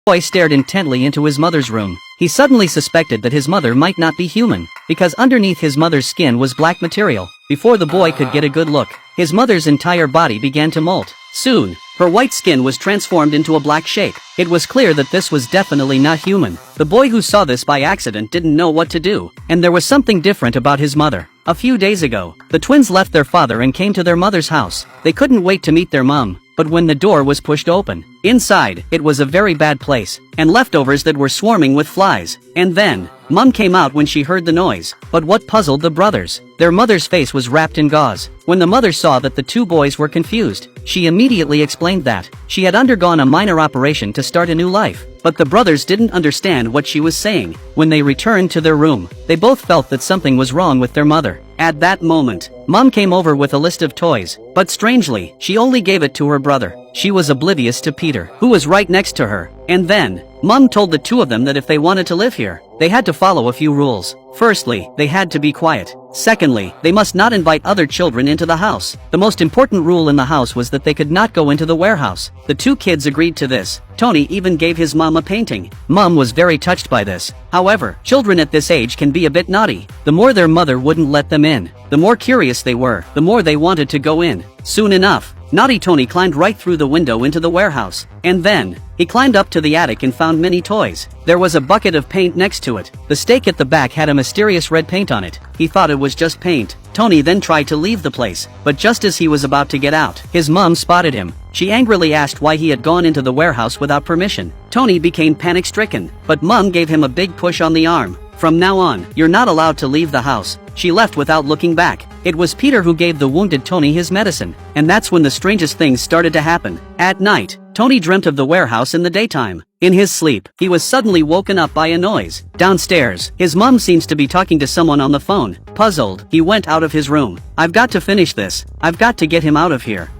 boy stared intently into his mother's room. He suddenly suspected that his mother might not be human, because underneath his mother's skin was black material. Before the boy could get a good look, his mother's entire body began to molt. Soon, her white skin was transformed into a black shape. It was clear that this was definitely not human. The boy who saw this by accident didn't know what to do, and there was something different about his mother. A few days ago, the twins left their father and came to their mother's house. They couldn't wait to meet their mom, but when the door was pushed open, inside, it was a very bad place, and leftovers that were swarming with flies. And then, Mom came out when she heard the noise. But what puzzled the brothers? Their mother's face was wrapped in gauze. When the mother saw that the two boys were confused, she immediately explained that she had undergone a minor operation to start a new life. But the brothers didn't understand what she was saying. When they returned to their room, they both felt that something was wrong with their mother. At that moment, Mom came over with a list of toys, but strangely, she only gave it to her brother. She was oblivious to Peter, who was right next to her. And then, Mom told the two of them that if they wanted to live here, they had to follow a few rules. Firstly, they had to be quiet. Secondly, they must not invite other children into the house. The most important rule in the house was that they could not go into the warehouse. The two kids agreed to this. Tony even gave his mom a painting. Mom was very touched by this. However, children at this age can be a bit naughty. The more their mother wouldn't let them in, the more curious they were, the more they wanted to go in. Soon enough, naughty Tony climbed right through the window into the warehouse. And then, he climbed up to the attic and found many toys. There was a bucket of paint next to it. The stake at the back had a mysterious red paint on it. He thought it was just paint. Tony then tried to leave the place, but just as he was about to get out, his mom spotted him. She angrily asked why he had gone into the warehouse without permission. Tony became panic-stricken, but Mom gave him a big push on the arm. From now on, you're not allowed to leave the house. She left without looking back. It was Peter who gave the wounded Tony his medicine, and that's when the strangest things started to happen. At night, Tony dreamt of the warehouse in the daytime. In his sleep, he was suddenly woken up by a noise. Downstairs, his mom seems to be talking to someone on the phone. Puzzled, he went out of his room. I've got to finish this. I've got to get him out of here.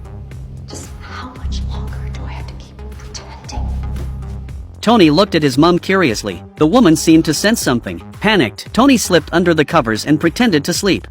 Just how much longer do I have to keep pretending? Tony looked at his mom curiously. The woman seemed to sense something. Panicked, Tony slipped under the covers and pretended to sleep.